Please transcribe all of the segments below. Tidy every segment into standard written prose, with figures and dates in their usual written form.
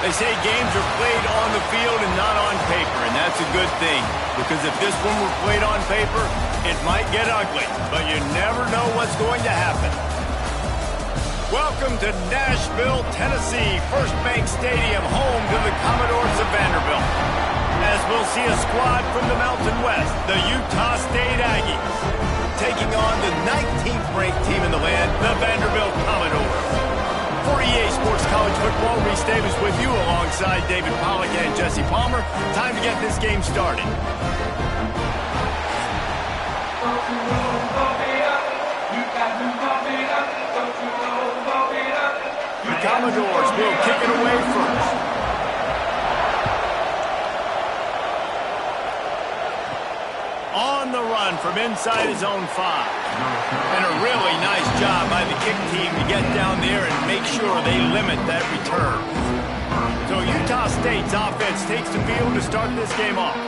They say games are played on the field and not on paper, and that's a good thing. Because if this one were played on paper, it might get ugly, but you never know what's going to happen. Welcome to Nashville, Tennessee, First Bank Stadium, home to the Commodores of Vanderbilt. As we'll see a squad from the Mountain West, the Utah State Aggies, taking on the 19th ranked team in the land, the Vanderbilt Commodores. For EA Sports College Football, Reese Davis with you alongside David Pollack and Jesse Palmer. Time to get this game started. The Commodores will kick it away first. On the run from inside his own 5. And a really nice job by the kick team to get down there and make sure they limit that return. So Utah State's offense takes the field to start this game off.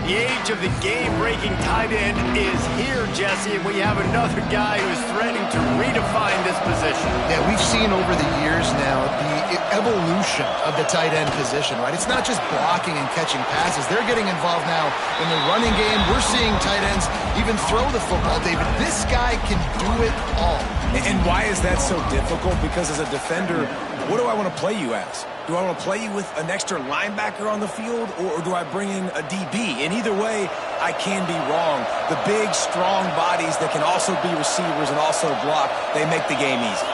The age of the game-breaking tight end is here, Jesse, and we have another guy who's threatening to redefine this position. Yeah, we've seen over the years now the evolution of the tight end position, right? It's not just blocking and catching passes. They're getting involved now in the running game. We're seeing tight ends even throw the football, David. This guy can do it all. And why is that so difficult? Because as a defender, what do I want to play you as? Do I want to play you with an extra linebacker on the field, or do I bring in a DB? And either way, I can be wrong. The big, strong bodies that can also be receivers and also block, they make the game easy.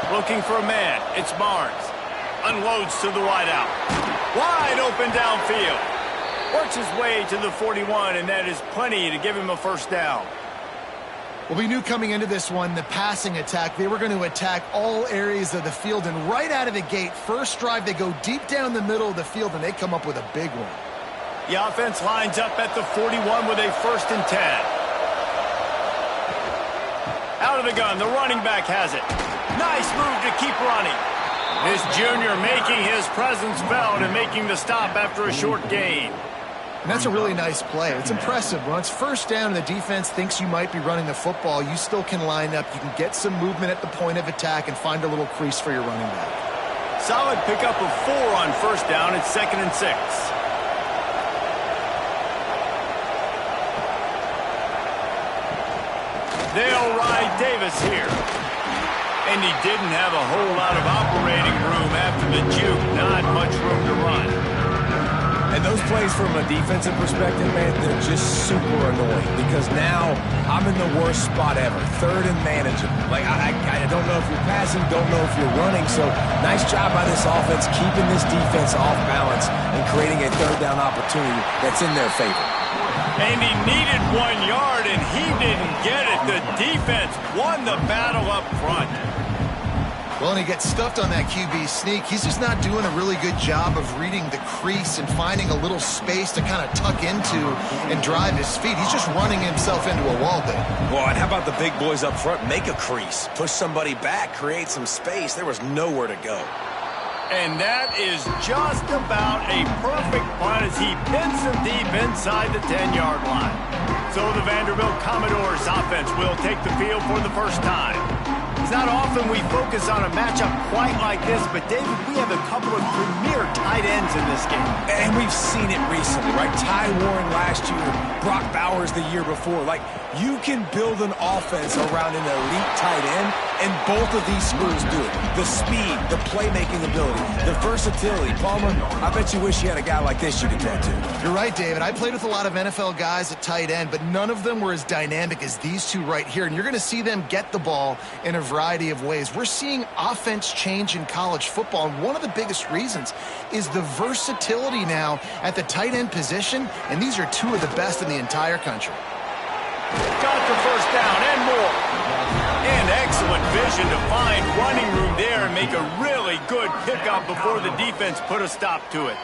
Looking for a man. It's Barnes. Unloads to the wideout. Wide open downfield. Works his way to the 41, and that is plenty to give him a first down. Well, we knew coming into this one, the passing attack, they were going to attack all areas of the field. And right out of the gate, first drive, they go deep down the middle of the field, and they come up with a big one. The offense lines up at the 41 with a 1st and 10. Out of the gun, the running back has it. Nice move to keep running. This junior making his presence felt and making the stop after a short gain. And that's a really nice play. It's impressive. When it's first down and the defense thinks you might be running the football, you still can line up. You can get some movement at the point of attack and find a little crease for your running back. Solid pickup of 4 on first down. It's 2nd and 6. They'll ride Davis here. And he didn't have a whole lot of operating room after the juke. Not much room to run. And those plays from a defensive perspective, man, they're just super annoying because now I'm in the worst spot ever, 3rd and manageable. Like, I don't know if you're passing, don't know if you're running, so nice job by this offense keeping this defense off balance and creating a 3rd down opportunity that's in their favor. And he needed 1 yard, and he didn't get it. The defense won the battle up front. Well, and he gets stuffed on that QB sneak. He's just not doing a really good job of reading the crease and finding a little space to kind of tuck into and drive his feet. He's just running himself into a wall there. Well, and how about the big boys up front? Make a crease. Push somebody back. Create some space. There was nowhere to go. And that is just about a perfect punt as he pins him deep inside the 10-yard line. So the Vanderbilt Commodores offense will take the field for the first time. It's not often we focus on a matchup quite like this, but David, we have a couple of premier tight ends in this game. And we've seen it recently, right? Ty Warren last year, Brock Bowers the year before. Like, you can build an offense around an elite tight end, and both of these schools do it. The speed, the playmaking ability, the versatility. Palmer, I bet you wish you had a guy like this you could throw to. You're right, David. I played with a lot of NFL guys at tight end, but none of them were as dynamic as these two right here. And you're going to see them get the ball in a variety of ways. We're seeing offense change in college football, and one of the biggest reasons is the versatility now at the tight end position, and these are two of the best in the entire country. Got the first down and more. And excellent vision to find running room there and make a really good pickup before the defense put a stop to it.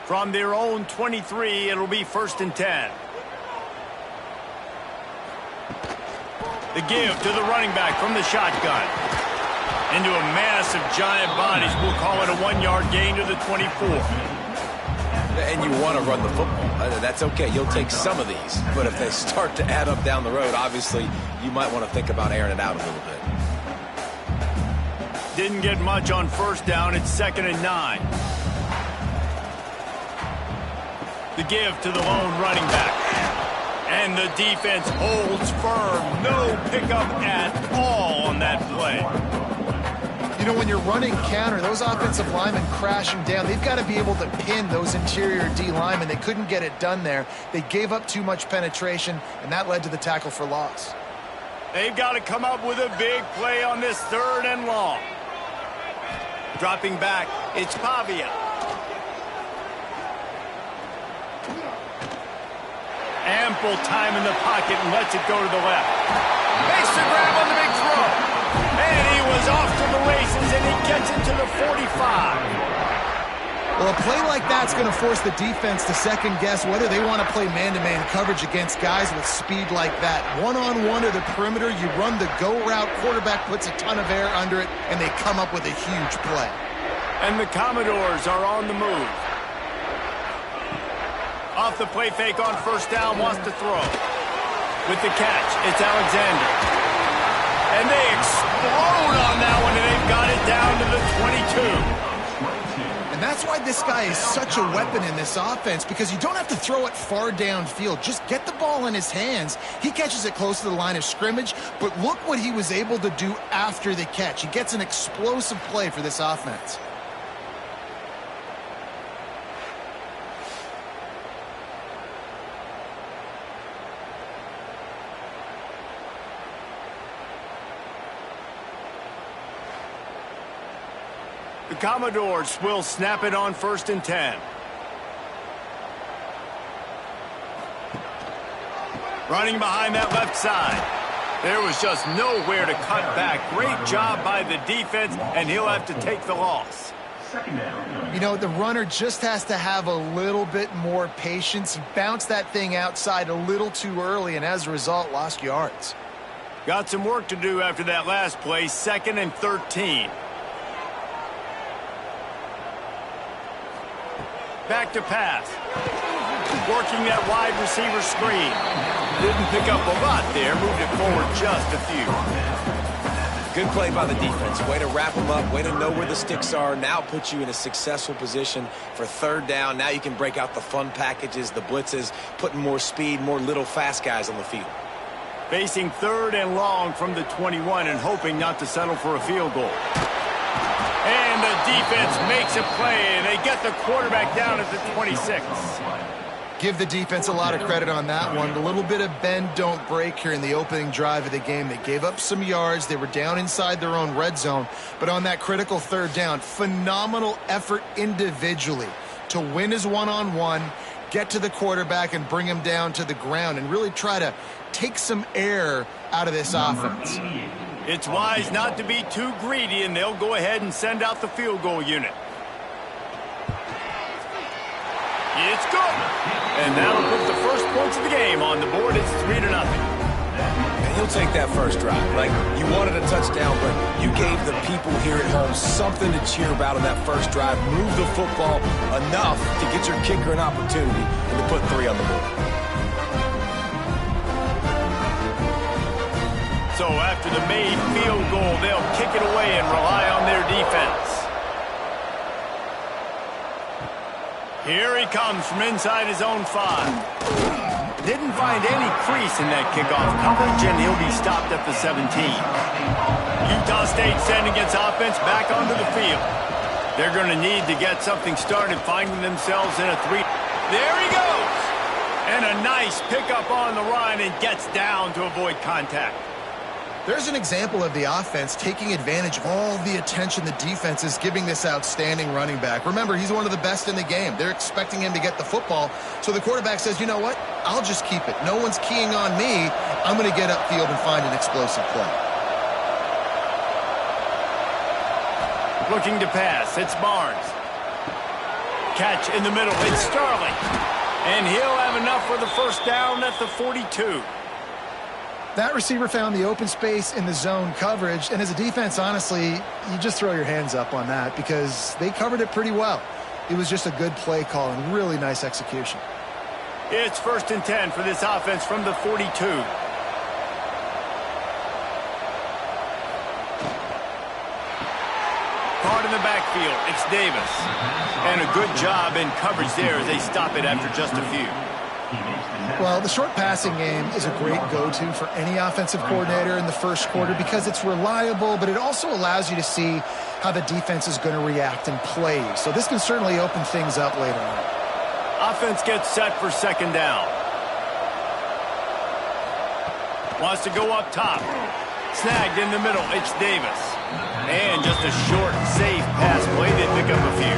From their own 23, it'll be 1st and 10. The give to the running back from the shotgun. Into a mass of giant bodies. We'll call it a 1-yard gain to the 24. and you want to run the football. That's okay. You'll take some of these. But if they start to add up down the road, obviously, you might want to think about airing it out a little bit. Didn't get much on first down. It's 2nd and 9. The give to the lone running back. And the defense holds firm. No pickup at all on that play. You know, when you're running counter, those offensive linemen crashing down, they've got to be able to pin those interior D linemen. They couldn't get it done there. They gave up too much penetration, and that led to the tackle for loss. They've got to come up with a big play on this 3rd and long. Dropping back, it's Pavia. Ample time in the pocket and lets it go to the left. Makes the grab on the big throw. And he was off to the races, and he gets it to the 45. Well, a play like that's going to force the defense to second-guess whether they want to play man-to-man coverage against guys with speed like that. One-on-one to the perimeter, you run the go route, quarterback puts a ton of air under it, and they come up with a huge play. And the Commodores are on the move. Off the play fake on first down, wants to throw. With the catch, it's Alexander. And they explode on that one, and they've got it down to the 22. And that's why this guy is such a weapon in this offense, because you don't have to throw it far downfield. Just get the ball in his hands. He catches it close to the line of scrimmage, but look what he was able to do after the catch. He gets an explosive play for this offense. The Commodores will snap it on 1st and 10. Running behind that left side. There was just nowhere to cut back. Great job by the defense, and he'll have to take the loss. You know, the runner just has to have a little bit more patience. He bounced that thing outside a little too early, and as a result, lost yards. Got some work to do after that last play. 2nd and 13. Back to pass. Working that wide receiver screen. Didn't pick up a lot there. Moved it forward just a few. Good play by the defense. Way to wrap them up. Way to know where the sticks are. Now puts you in a successful position for 3rd down. Now you can break out the fun packages, the blitzes, putting more speed, more little fast guys on the field. Facing 3rd and long from the 21 and hoping not to settle for a field goal. And the defense makes a play, and they get the quarterback down at the 26. Give the defense a lot of credit on that one. A little bit of bend, don't break here in the opening drive of the game. They gave up some yards. They were down inside their own red zone. But on that critical 3rd down, phenomenal effort individually to win his one-on-one, get to the quarterback and bring him down to the ground and really try to take some air out of this offense. It's wise not to be too greedy, and they'll go ahead and send out the field goal unit. It's good. And that'll put the first points of the game on the board. It's 3-0. And he'll take that first drive. Like, you wanted a touchdown, but you gave the people here at home something to cheer about on that first drive. Move the football enough to get your kicker an opportunity and to put 3 on the board. So after the made field goal, they'll kick it away and rely on their defense. Here he comes from inside his own 5. Didn't find any crease in that kickoff coverage, and he'll be stopped at the 17. Utah State sending its offense back onto the field. They're going to need to get something started, finding themselves in a 3. There he goes! And a nice pickup on the run, and gets down to avoid contact. There's an example of the offense taking advantage of all the attention the defense is giving this outstanding running back. Remember, he's one of the best in the game. They're expecting him to get the football. So the quarterback says, you know what? I'll just keep it. No one's keying on me. I'm going to get upfield and find an explosive play. Looking to pass. It's Barnes. Catch in the middle. It's Starling. And he'll have enough for the first down at the 42. That receiver found the open space in the zone coverage, and as a defense, honestly, you just throw your hands up on that because they covered it pretty well. It was just a good play call and really nice execution. It's 1st and 10 for this offense from the 42. Caught in the backfield, it's Davis. And a good job in coverage there as they stop it after just a few. Well, the short passing game is a great go-to for any offensive coordinator in the first quarter because it's reliable, but it also allows you to see how the defense is going to react and play. So this can certainly open things up later on. Offense gets set for 2nd down. Wants to go up top. Snagged in the middle, it's Davis. And just a short, safe pass play. They pick up a few.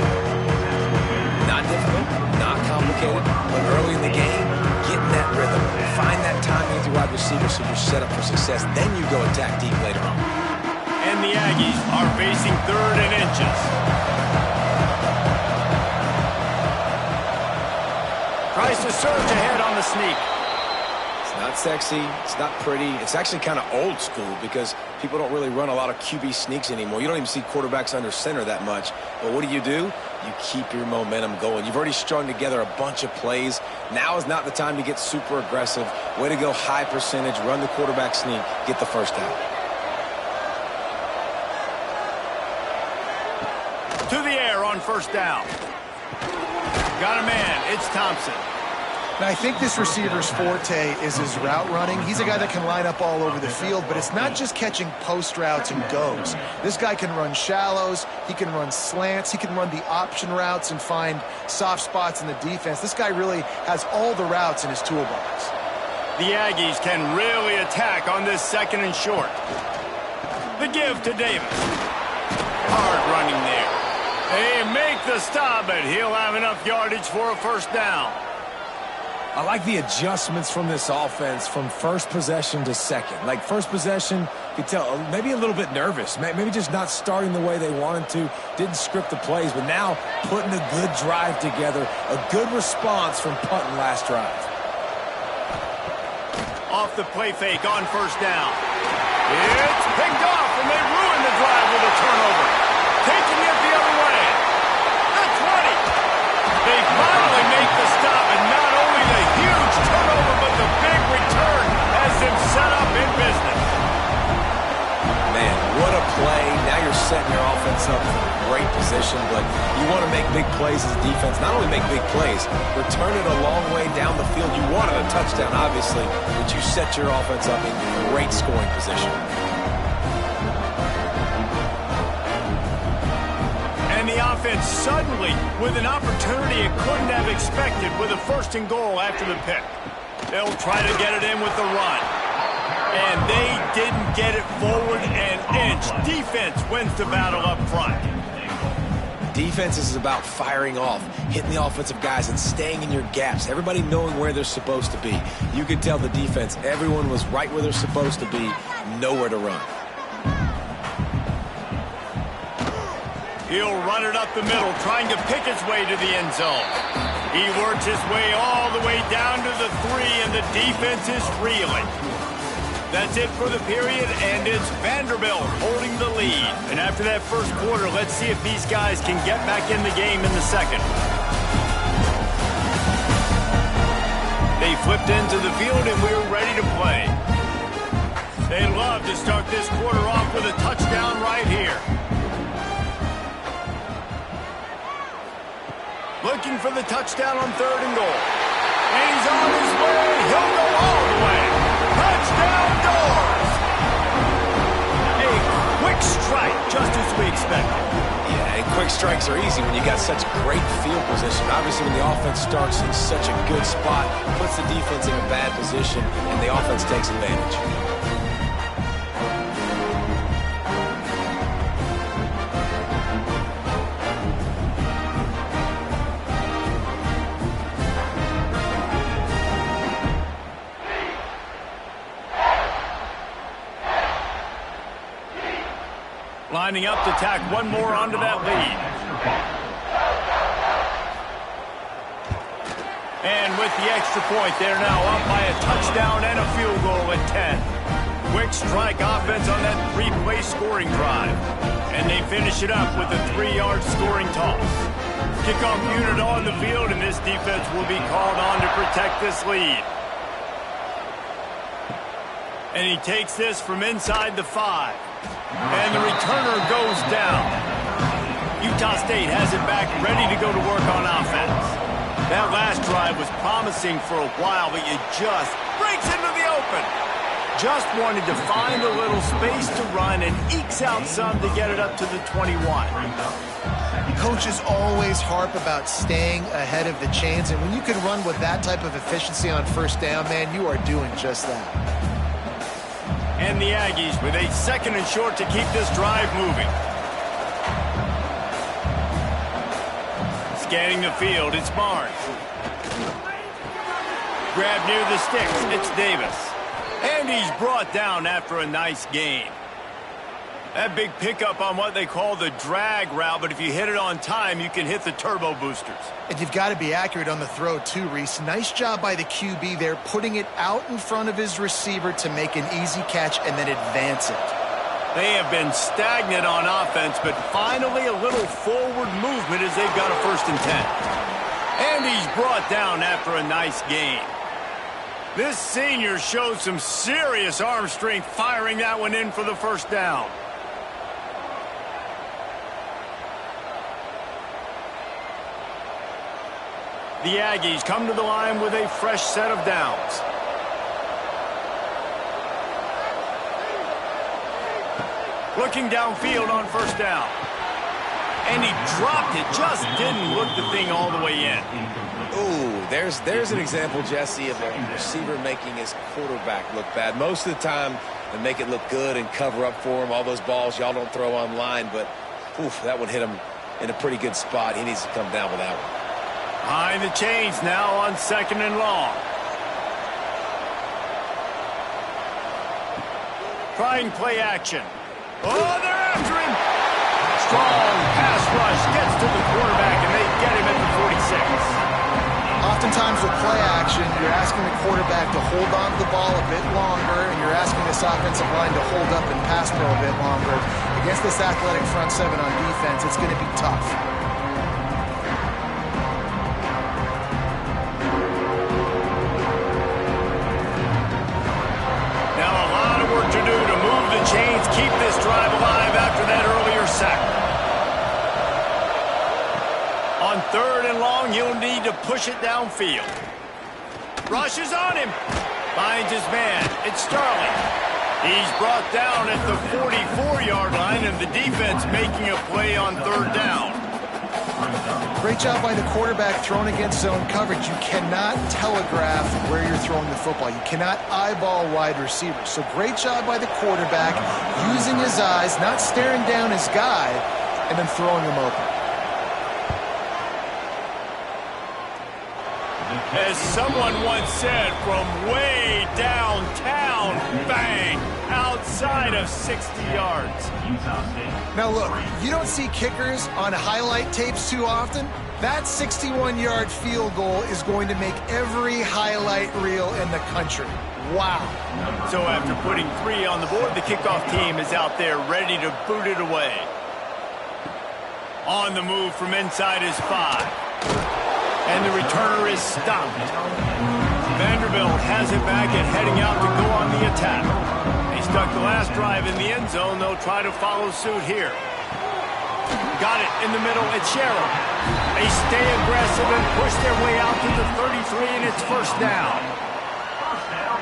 Not difficult, not complicated, but early in the game, get in that rhythm. Find that timing with your wide receiver so you're set up for success. Then you go attack deep later on. And the Aggies are facing 3rd and inches. Tries to surge ahead on the sneak. It's not sexy. It's not pretty. It's actually kind of old school because people don't really run a lot of QB sneaks anymore. You don't even see quarterbacks under center that much. But what do? You keep your momentum going. You've already strung together a bunch of plays. Now is not the time to get super aggressive. Way to go high percentage, run the quarterback sneak, get the first down. To the air on 1st down. Got a man. It's Thompson. Now, I think this receiver's forte is his route running. He's a guy that can line up all over the field, but it's not just catching post routes and goes. This guy can run shallows, he can run slants, he can run the option routes and find soft spots in the defense. This guy really has all the routes in his toolbox. The Aggies can really attack on this 2nd and short. The give to Davis. Hard running there. They make the stop, but he'll have enough yardage for a 1st down. I like the adjustments from this offense from first possession to second. Like first possession, you could tell maybe a little bit nervous. Maybe just not starting the way they wanted to. Didn't script the plays, but now putting a good drive together. A good response from punting last drive. Off the play fake on 1st down. It's picked off, and they ruin the drive with a turnover. Taking it the other way. The 20. They finally make the stop, and not only the huge turnover, but the big return has them set up in business. Man, what a play. Now you're setting your offense up for a great position, but you want to make big plays as a defense. Not only make big plays, return it a long way down the field. You wanted a touchdown, obviously, but you set your offense up in great scoring position. And the offense suddenly with an opportunity it couldn't have expected with a 1st and goal after the pick. They'll try to get it in with the run. And they didn't get it forward an inch. Defense wins the battle up front. Defense is about firing off, hitting the offensive guys and staying in your gaps. Everybody knowing where they're supposed to be. You could tell the defense, everyone was right where they're supposed to be, nowhere to run. He'll run it up the middle, trying to pick his way to the end zone. He works his way all the way down to the 3, and the defense is reeling. That's it for the period, and it's Vanderbilt holding the lead. And after that first quarter, let's see if these guys can get back in the game in the second. They flipped into the field, and we're ready to play. They'd love to start this quarter off with a touchdown right here. Looking for the touchdown on 3rd and goal. And he's on his way. He'll go all the way. Touchdown Doors! A quick strike, just as we expected. Yeah, and quick strikes are easy when you got such great field position. Obviously, when the offense starts in such a good spot, puts the defense in a bad position, and the offense takes advantage. Lining up to tack one more onto that lead. And with the extra point, they're now up by a touchdown and a field goal at 10. Quick strike offense on that 3-play scoring drive. And they finish it up with a 3-yard scoring toss. Kickoff unit on the field, and this defense will be called on to protect this lead. And he takes this from inside the 5. And the returner goes down. Utah State has it back, ready to go to work on offense. That last drive was promising for a while, but it just breaks into the open. Just wanted to find a little space to run and ekes out some to get it up to the 21. Coaches always harp about staying ahead of the chains, and when you can run with that type of efficiency on first down, man, you are doing just that. And the Aggies with a 2nd and short to keep this drive moving. Scanning the field, it's Barnes. Grab near the sticks, it's Davis. And he's brought down after a nice gain. That big pickup on what they call the drag route, but if you hit it on time, you can hit the turbo boosters. And you've got to be accurate on the throw too, Reese. Nice job by the QB there, putting it out in front of his receiver to make an easy catch and then advance it. They have been stagnant on offense, but finally a little forward movement as they've got a 1st and 10. And he's brought down after a nice gain. This senior showed some serious arm strength firing that one in for the 1st down. The Aggies come to the line with a fresh set of downs. Looking downfield on 1st down. And he dropped it, just didn't look the thing all the way in. Ooh, there's an example, Jesse, of a receiver making his quarterback look bad. Most of the time, they make it look good and cover up for him. All those balls y'all don't throw online, but oof, that one hit him in a pretty good spot. He needs to come down with that one. Behind the chains now on 2nd and long. Trying play action. Oh, they're after him. Strong pass rush gets to the quarterback, and they get him at the 46. Oftentimes with play action, you're asking the quarterback to hold on to the ball a bit longer, and you're asking this offensive line to hold up and pass pro a bit longer. Against this athletic front 7 on defense, it's going to be tough. Now a lot of work to do to move the chains, keep this drive alive after that earlier sack. On 3rd and long, he'll need to push it downfield. Rushes on him. Finds his man. It's Starling. He's brought down at the 44-yard line, and the defense making a play on 3rd down. Great job by the quarterback throwing against zone coverage. You cannot telegraph where you're throwing the football. You cannot eyeball wide receivers. So great job by the quarterback using his eyes, not staring down his guy, and then throwing him open. As someone once said, from way downtown, bang, outside of 60 yards. Now look, you don't see kickers on highlight tapes too often. That 61-yard field goal is going to make every highlight reel in the country. Wow. So after putting 3 on the board, the kickoff team is out there ready to boot it away. On the move from inside his 5. And the returner is stopped. Vanderbilt has it back and heading out to go on the attack. They stuck the last drive in the end zone. They'll try to follow suit here. Got it in the middle. It's Sherrill. They stay aggressive and push their way out to the 33, and it's 1st down.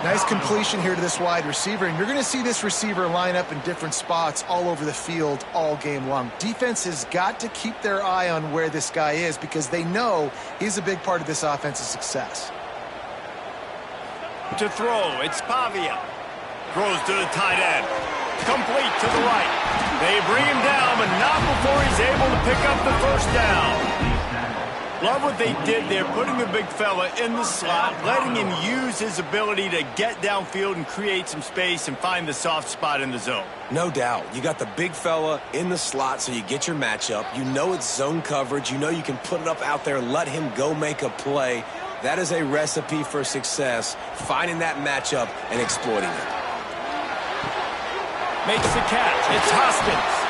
Nice completion here to this wide receiver, and you're going to see this receiver line up in different spots all over the field all game long. Defense has got to keep their eye on where this guy is because they know he's a big part of this offense's success. To throw, it's Pavia. Throws to the tight end. Complete to the right. They bring him down, but not before he's able to pick up the 1st down. Love what they did there, putting the big fella in the slot, letting him use his ability to get downfield and create some space and find the soft spot in the zone. No doubt. You got the big fella in the slot, so you get your matchup. You know it's zone coverage. You know you can put it up out there, let him go make a play. That is a recipe for success, finding that matchup and exploiting it. Makes the catch. It's Hoskins.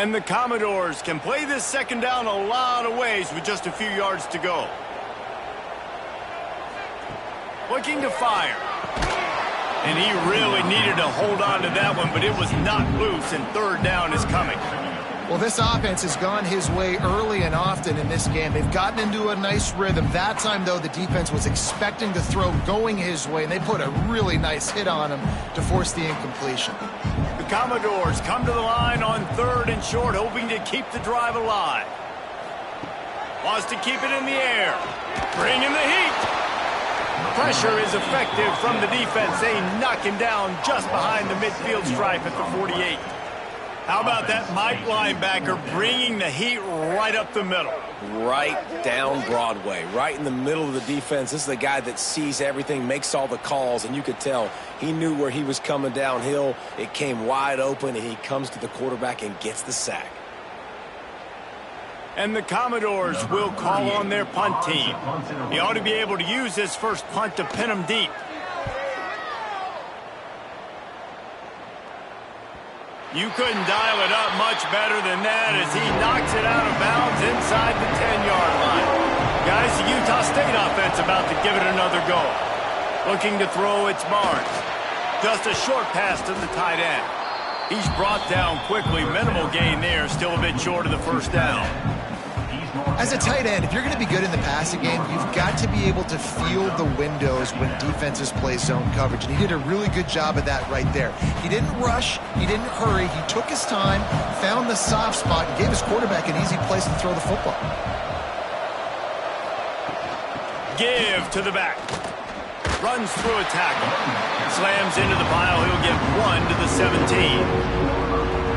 And the Commodores can play this second down a lot of ways with just a few yards to go. Looking to fire. And he really needed to hold on to that one, but it was not loose, and third down is coming. Well, this offense has gone his way early and often in this game. They've gotten into a nice rhythm. That time, though, the defense was expecting to throw going his way, and they put a really nice hit on him to force the incompletion. The Commodores come to the line on third and short, hoping to keep the drive alive. Wants to keep it in the air. Bringing the heat. Pressure is effective from the defense. They knock him down just behind the midfield stripe at the 48. How about that Mike linebacker bringing the heat right up the middle? Right down Broadway, right in the middle of the defense. This is the guy that sees everything, makes all the calls, and you could tell he knew where he was coming downhill. It came wide open, and he comes to the quarterback and gets the sack. And the Commodores will call on their punt team. He ought to be able to use this first punt to pin them deep. You couldn't dial it up much better than that as he knocks it out of bounds inside the 10-yard line. Guys, the Utah State offense about to give it another go. Looking to throw, it's Barnes. Just a short pass to the tight end. He's brought down quickly. Minimal gain there, still a bit short of the first down. As a tight end, if you're going to be good in the passing game, you've got to be able to feel the windows when defenses play zone coverage. And he did a really good job of that right there. He didn't rush. He didn't hurry. He took his time, found the soft spot, and gave his quarterback an easy place to throw the football. Give to the back. Runs through a tackle. Slams into the pile. He'll get 1 to the 17.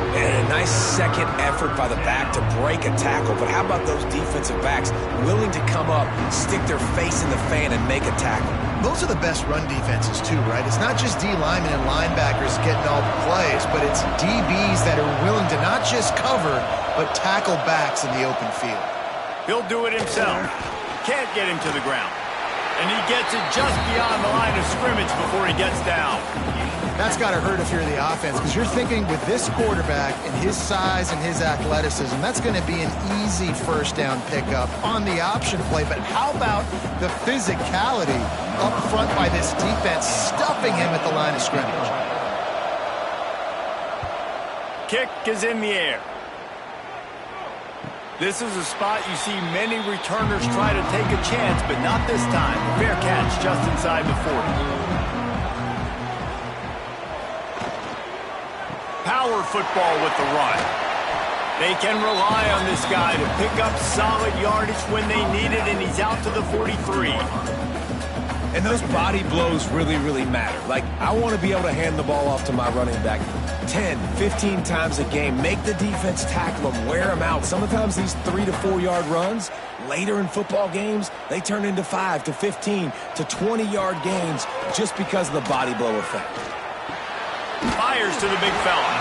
And a nice second effort by the back to break a tackle. But how about those defensive backs willing to come up, stick their face in the fan, and make a tackle? Those are the best run defenses, too, right? It's not just D linemen and linebackers getting all the plays, but it's DBs that are willing to not just cover, but tackle backs in the open field. He'll do it himself. Can't get him to the ground. And he gets it just beyond the line of scrimmage before he gets down. That's got to hurt if you're the offense, because you're thinking with this quarterback and his size and his athleticism, that's going to be an easy first down pickup on the option play. But how about the physicality up front by this defense, stuffing him at the line of scrimmage? Kick is in the air. This is a spot you see many returners try to take a chance, but not this time. Fair catch just inside the 40. Power football with the run. They can rely on this guy to pick up solid yardage when they need it, and he's out to the 43. And those body blows really, really matter. Like, I want to be able to hand the ball off to my running back 10, 15 times a game. Make the defense tackle them, wear them out. Sometimes these 3 to 4 yard runs, later in football games, they turn into 5 to 15 to 20-yard gains just because of the body blow effect. Fires to the big fella.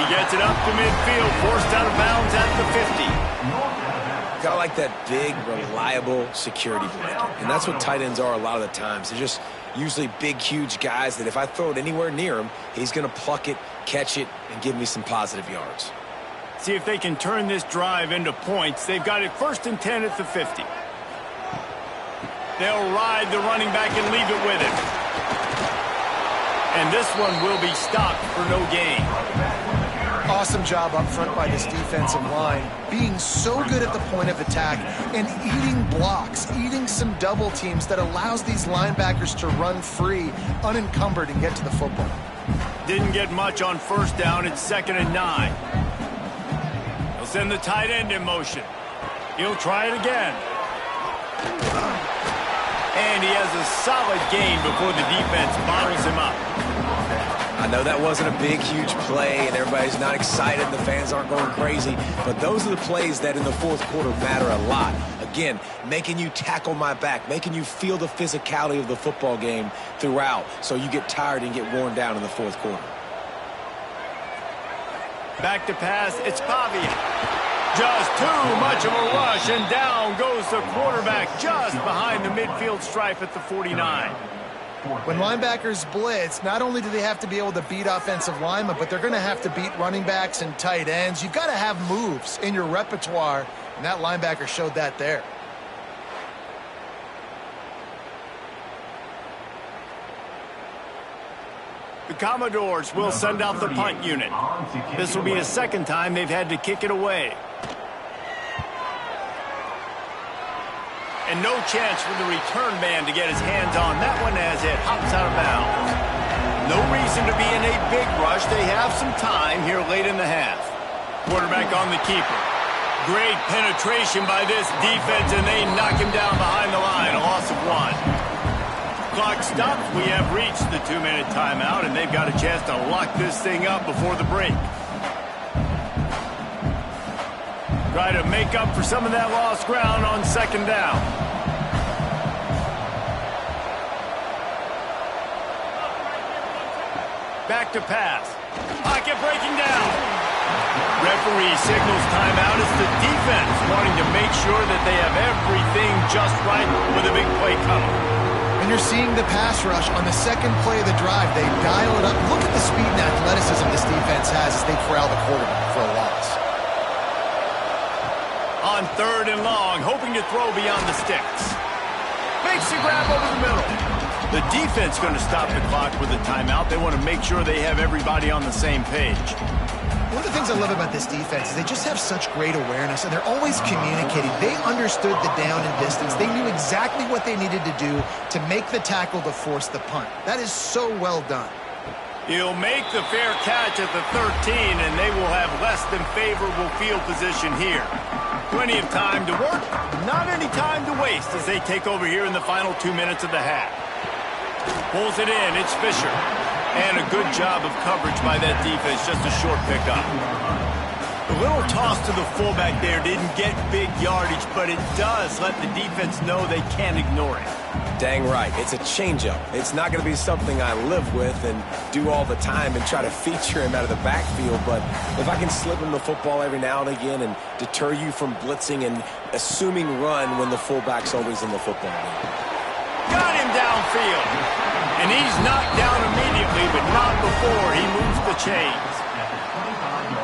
He gets it up to midfield, forced out of bounds at the 50. Got like that big, reliable security blanket. And that's what tight ends are a lot of the times. They're just usually big, huge guys that if I throw it anywhere near him, he's going to pluck it, catch it, and give me some positive yards. See if they can turn this drive into points. They've got it 1st and 10 at the 50. They'll ride the running back and leave it with him. And this one will be stopped for no gain. Awesome job up front by this defensive line, being so good at the point of attack and eating blocks, eating some double teams that allows these linebackers to run free, unencumbered, and get to the football. Didn't get much on first down. It's 2nd and 9. He'll send the tight end in motion. He'll try it again. And he has a solid gain before the defense bottles him up. I know that wasn't a big, huge play, and everybody's not excited, and the fans aren't going crazy, but those are the plays that in the fourth quarter matter a lot. Again, making you tackle my back, making you feel the physicality of the football game throughout, so you get tired and get worn down in the fourth quarter. Back to pass, it's Pavia. Just too much of a rush, and down goes the quarterback just behind the midfield stripe at the 49. When linebackers blitz, not only do they have to be able to beat offensive linemen, but they're going to have to beat running backs and tight ends. You've got to have moves in your repertoire, and that linebacker showed that there. The Commodores will send out the punt unit. This will be the second time they've had to kick it away. And no chance for the return man to get his hands on that one as it hops out of bounds. No reason to be in a big rush. They have some time here late in the half. Quarterback on the keeper. Great penetration by this defense, and they knock him down behind the line. A loss of 1. Clock stops. We have reached the 2-minute timeout, and they've got a chance to lock this thing up before the break. Try to make up for some of that lost ground on second down. Back to pass. Pocket breaking down. Referee signals timeout as the defense wanting to make sure that they have everything just right with a big play coming. And you're seeing the pass rush on the second play of the drive. They dial it up. Look at the speed and athleticism this defense has as they corral the quarterback for a loss. On 3rd and long, hoping to throw beyond the sticks. Makes the grab over the middle. The defense going to stop the clock with a timeout. They want to make sure they have everybody on the same page. One of the things I love about this defense is they just have such great awareness, and they're always communicating. They understood the down and distance. They knew exactly what they needed to do to make the tackle to force the punt. That is so well done. He'll make the fair catch at the 13, and they will have less than favorable field position here. Plenty of time to work, not any time to waste as they take over here in the final 2 minutes of the half. Pulls it in, it's Fisher. And a good job of coverage by that defense, just a short pickup. A little toss to the fullback there didn't get big yardage, but it does let the defense know they can't ignore it. Dang right. It's a changeup. It's not going to be something I live with and do all the time and try to feature him out of the backfield, but if I can slip him the football every now and again and deter you from blitzing and assuming run when the fullback's always in the football game. Got him downfield. And he's knocked down immediately, but not before he moves the chains.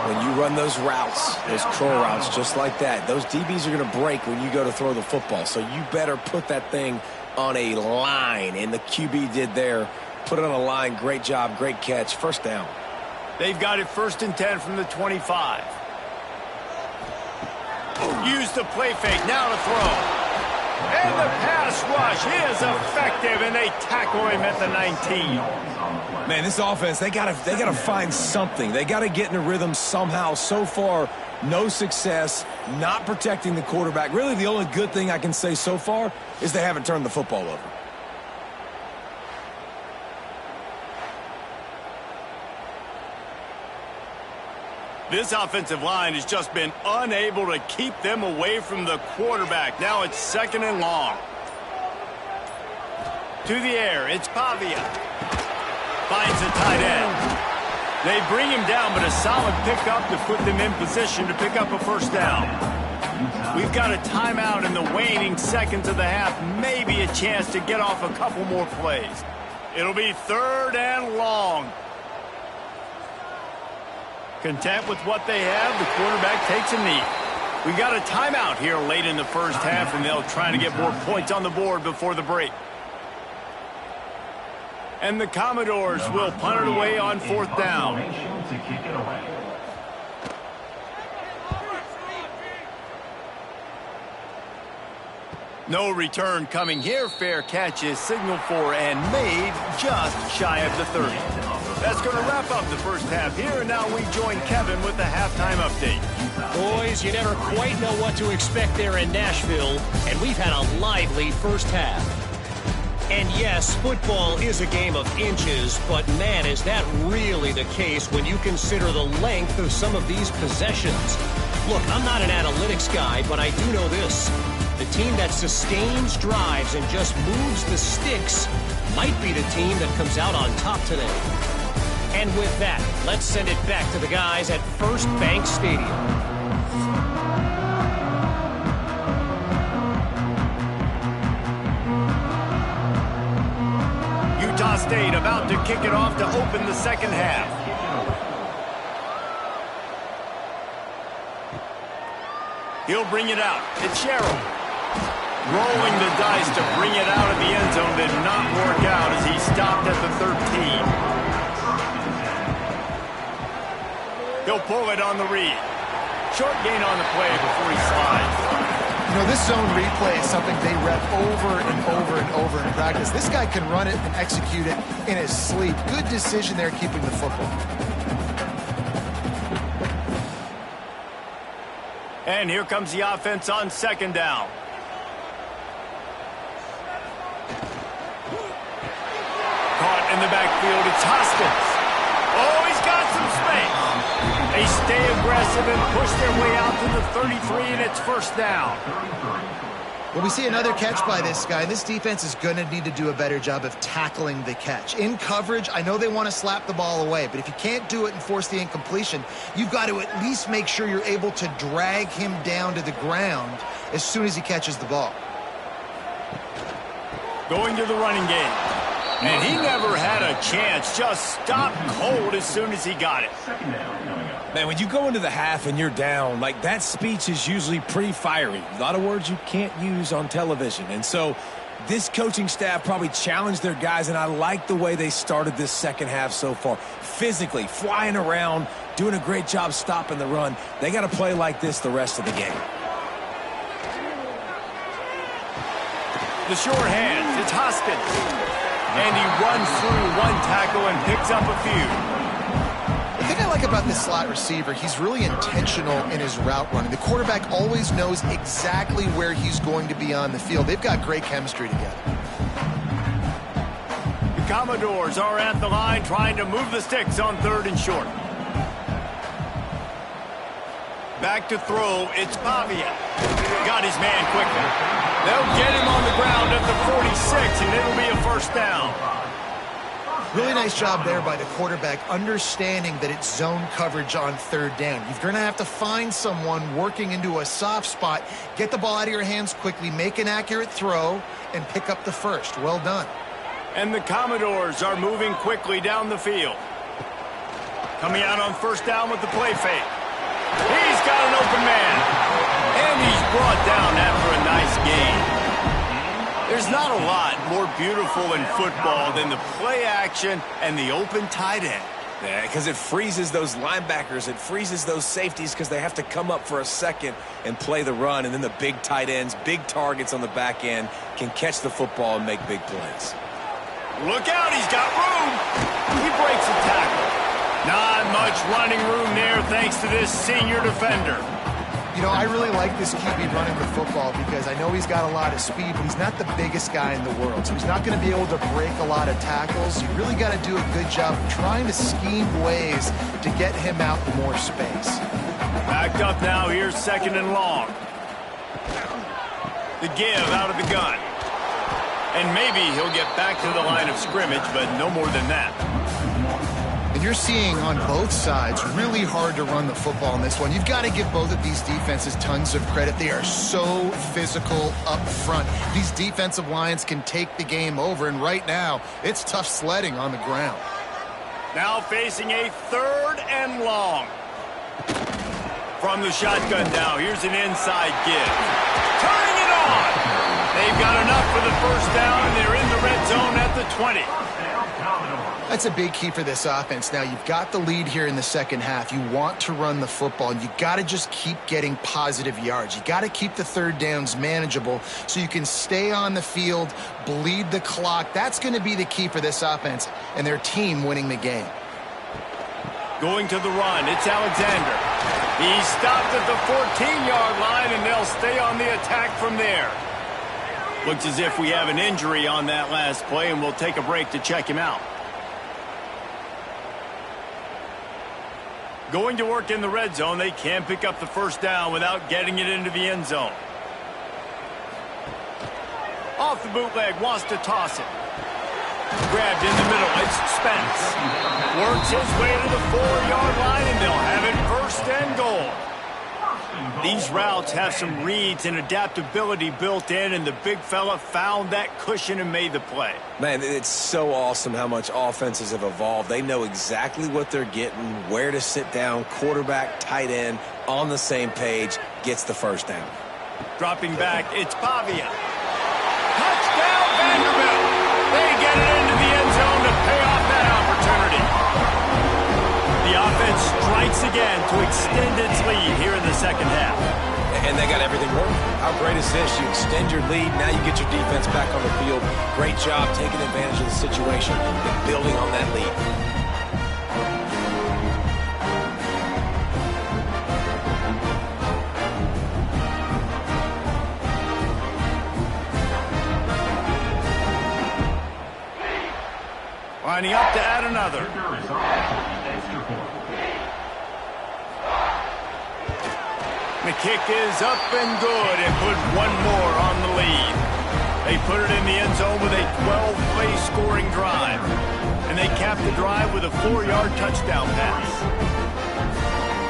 When you run those routes, those curl routes just like that, those DBs are going to break when you go to throw the football. So you better put that thing on a line, and the QB did there. Put it on a line. Great job, great catch. First down. They've got it 1st and 10 from the 25. Use the play fake, now to throw. And the pass rush is effective, and they tackle him at the 19. Man, this offense, they gotta find something. They gotta get in a rhythm somehow. So far, no success, not protecting the quarterback. Really, the only good thing I can say so far is they haven't turned the football over. This offensive line has just been unable to keep them away from the quarterback. Now it's 2nd and long. To the air, it's Pavia. Finds the tight end. They bring him down, but a solid pickup to put them in position to pick up a first down. We've got a timeout in the waning seconds of the half. Maybe a chance to get off a couple more plays. It'll be 3rd and long. Content with what they have, the quarterback takes a knee. We've got a timeout here late in the first half, and they'll try to get more points on the board before the break. And the Commodores will punt it away on 4th down. No return coming here. Fair catch is signaled for and made just shy of the 30. That's going to wrap up the first half here, and now we join Kevin with the halftime update. Boys, you never quite know what to expect there in Nashville, and we've had a lively first half. And yes, football is a game of inches, but man, is that really the case when you consider the length of some of these possessions. Look, I'm not an analytics guy, but I do know this. The team that sustains drives and just moves the sticks might be the team that comes out on top today. And with that, let's send it back to the guys at First Bank Stadium. Wichita State about to kick it off to open the second half. He'll bring it out. It's Sherrill. Rolling the dice to bring it out of the end zone did not work out as he stopped at the 13. He'll pull it on the read. Short gain on the play before he slides. You know, this zone replay is something they rep over and over and over in practice. This guy can run it and execute it in his sleep. Good decision there keeping the football. And here comes the offense on second down. Caught in the backfield, it's Hoskins. Oh, he's got some space. They stay aggressive and push their way out to the 33, and it's first down. Well, we see another catch by this guy. This defense is going to need to do a better job of tackling the catch. In coverage, I know they want to slap the ball away, but if you can't do it and force the incompletion, you've got to at least make sure you're able to drag him down to the ground as soon as he catches the ball. Going to the running game. And he never had a chance. Just stopped cold as soon as he got it. Man, when you go into the half and you're down, like that speech is usually pretty fiery. A lot of words you can't use on television. And so this coaching staff probably challenged their guys, and I like the way they started this second half so far. Physically, flying around, doing a great job stopping the run. They got to play like this the rest of the game. The short hands, it's Hoskins. And he runs through one tackle and picks up a few. The thing I like about this slot receiver, he's really intentional in his route running. The quarterback always knows exactly where he's going to be on the field. They've got great chemistry together. The Commodores are at the line trying to move the sticks on third and short. Back to throw, it's Pavia. Got his man quickly. They'll get him on the ground at the 46, and it'll be a first down. Really nice job there by the quarterback, understanding that it's zone coverage on third down. You're going to have to find someone working into a soft spot, get the ball out of your hands quickly, make an accurate throw, and pick up the first. Well done. And the Commodores are moving quickly down the field. Coming out on first down with the play fake. He's got an open man. And he's brought down after a nice gain. There's not a lot more beautiful in football than the play action and the open tight end. Yeah, because it freezes those linebackers. It freezes those safeties because they have to come up for a second and play the run. And then the big tight ends, big targets on the back end can catch the football and make big plays. Look out, he's got room. He breaks a tackle. Not much running room there thanks to this senior defender. You know, I really like this QB running the football because I know he's got a lot of speed, but he's not the biggest guy in the world. So he's not going to be able to break a lot of tackles. You really got to do a good job of trying to scheme ways to get him out more space. Backed up now, here's second and long. The give out of the gun. And maybe he'll get back to the line of scrimmage, but no more than that. And you're seeing on both sides really hard to run the football in this one. You've got to give both of these defenses tons of credit. They are so physical up front. These defensive lines can take the game over, and right now it's tough sledding on the ground. Now facing a third and long. From the shotgun now, here's an inside give. Turning it on! They've got enough for the first down, and they're in the red zone at the 20. That's a big key for this offense. Now, you've got the lead here in the second half. You want to run the football, and you got to just keep getting positive yards. You got to keep the third downs manageable so you can stay on the field, bleed the clock. That's going to be the key for this offense and their team winning the game. Going to the run, it's Alexander. He's stopped at the 14-yard line, and they'll stay on the attack from there. Looks as if we have an injury on that last play, and we'll take a break to check him out. Going to work in the red zone, they can't pick up the first down without getting it into the end zone. Off the bootleg, wants to toss it. Grabbed in the middle, it's Spence. Works his way to the 4-yard line, and they'll have it first and goal. These routes have some reads and adaptability built in, and the big fella found that cushion and made the play. Man, it's so awesome how much offenses have evolved. They know exactly what they're getting, where to sit down, quarterback, tight end, on the same page, gets the first down. Dropping back, it's Pavia. Touchdown, Vanderbilt! They get it into the end zone to pay off that opportunity. The offense strikes again to extend its lead here in the second half. And they got everything working. How great is this? You extend your lead, now you get your defense back on the field. Great job taking advantage of the situation and building on that lead. Lining up to add another. The kick is up and good and put one more on the lead. They put it in the end zone with a 12-play scoring drive. And they cap the drive with a 4-yard touchdown pass.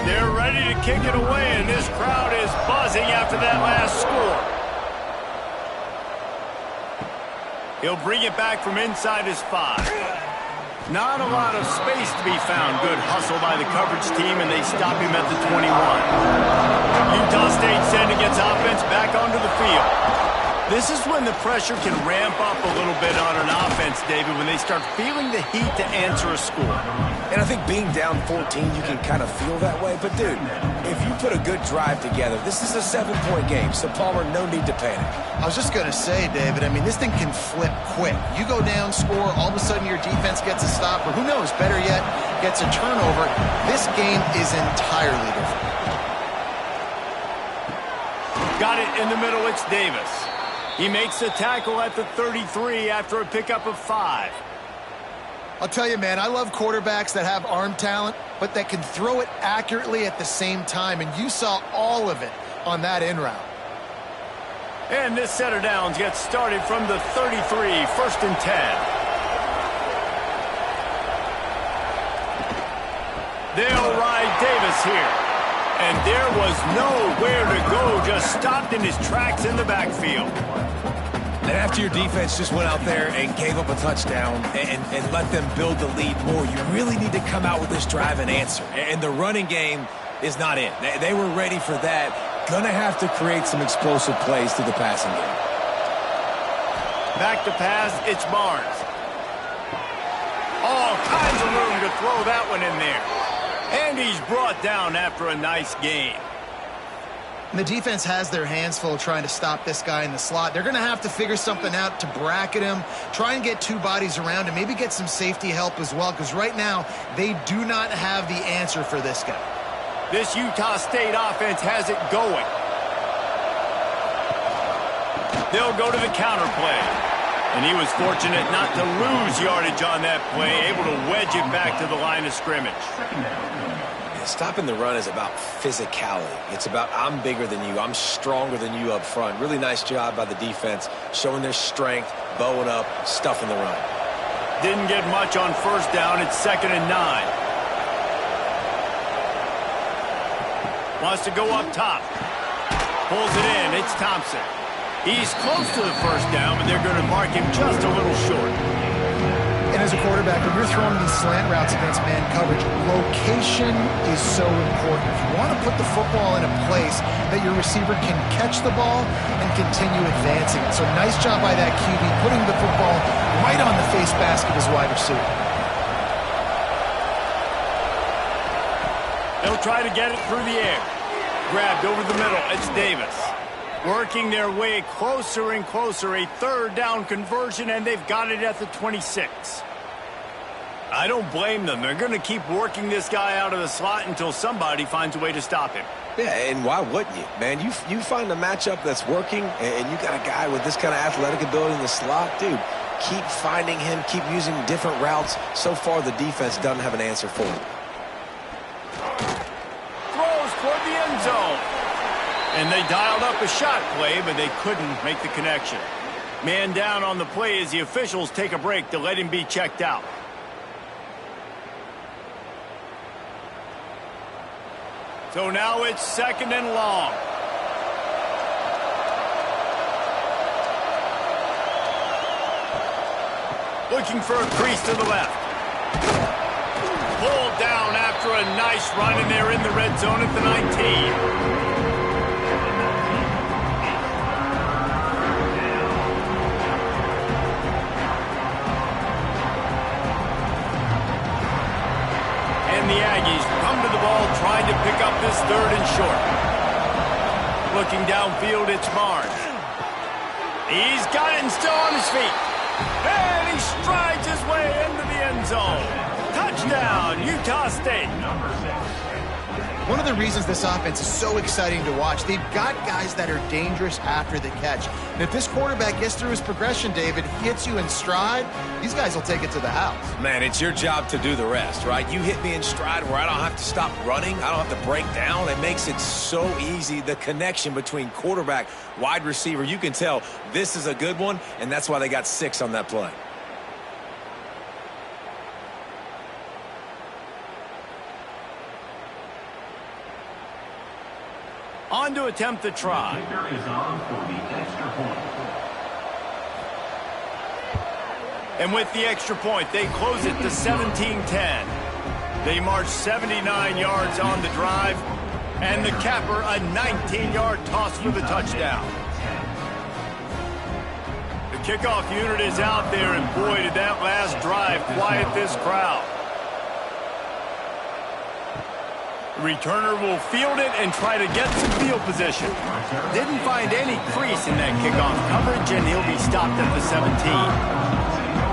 They're ready to kick it away, and this crowd is buzzing after that last score. He'll bring it back from inside his 5. Not a lot of space to be found. Good hustle by the coverage team, and they stop him at the 21. Utah State sending its offense back onto the field. This is when the pressure can ramp up a little bit on an offense, David, when they start feeling the heat to answer a score. And I think being down 14, you can kind of feel that way. But, dude, if you put a good drive together, this is a 7-point game. So, Palmer, no need to panic. I was just going to say, David, I mean, this thing can flip quick. You go down, score, all of a sudden your defense gets a stop, or who knows, better yet, gets a turnover. This game is entirely different. Got it in the middle, it's Davis. He makes the tackle at the 33 after a pickup of 5. I'll tell you, man, I love quarterbacks that have arm talent, but that can throw it accurately at the same time, and you saw all of it on that in route. And this set of downs gets started from the 33, 1st and 10. They'll ride Davis here. And there was nowhere to go, just stopped in his tracks in the backfield. And after your defense just went out there and gave up a touchdown and let them build the lead more, you really need to come out with this drive and answer. And the running game is not in. They were ready for that. Gonna have to create some explosive plays through the passing game. Back to pass, it's Barnes. All kinds of room to throw that one in there. And he's brought down after a nice gain. And the defense has their hands full trying to stop this guy in the slot. They're going to have to figure something out to bracket him, try and get 2 bodies around him, maybe get some safety help as well, because right now they do not have the answer for this guy. This Utah State offense has it going. They'll go to the counter play. And he was fortunate not to lose yardage on that play, able to wedge it back to the line of scrimmage. Stopping the run is about physicality. It's about I'm bigger than you. I'm stronger than you up front. Really nice job by the defense, showing their strength, bowing up, stuffing the run. Didn't get much on 1st down. It's 2nd and 9. Wants to go up top. Pulls it in. It's Thompson. He's close to the 1st down, but they're going to mark him just a little short. And as a quarterback, when you're throwing these slant routes against man coverage, location is so important. If you want to put the football in a place that your receiver can catch the ball and continue advancing it. So nice job by that QB, putting the football right on the face mask of his wide receiver. They'll try to get it through the air. Grabbed over the middle. It's Davis. Working their way closer and closer. A 3rd down conversion, and they've got it at the 26. I don't blame them. They're going to keep working this guy out of the slot until somebody finds a way to stop him. Yeah, and why wouldn't you? Man, you find a matchup that's working, and you got a guy with this kind of athletic ability in the slot, dude, keep finding him, keep using different routes. So far, the defense doesn't have an answer for him. Throws toward the end zone. And they dialed up a shot play, but they couldn't make the connection. Man down on the play as the officials take a break to let him be checked out. So now it's 2nd and long. Looking for a crease to the left. Pulled down after a nice run, and they're in the red zone at the 19. The Aggies come to the ball trying to pick up this 3rd and short. Looking downfield, it's Barnes. He's got it and still on his feet. And he strides his way into the end zone. Touchdown, Utah State. One of the reasons this offense is so exciting to watch, they've got guys that are dangerous after the catch. And if this quarterback gets through his progression, David, hits you in stride, these guys will take it to the house. Man, it's your job to do the rest, right? You hit me in stride where I don't have to stop running. I don't have to break down. It makes it so easy. The connection between quarterback, wide receiver, you can tell this is a good one, and that's why they got 6 on that play. On to attempt the try. And with the extra point, they close it to 17-10. They march 79 yards on the drive, and the capper a 19-yard toss for the touchdown. The kickoff unit is out there, and boy, did that last drive quiet this crowd. The returner will field it and try to get some field position. Didn't find any crease in that kickoff coverage, and he'll be stopped at the 17.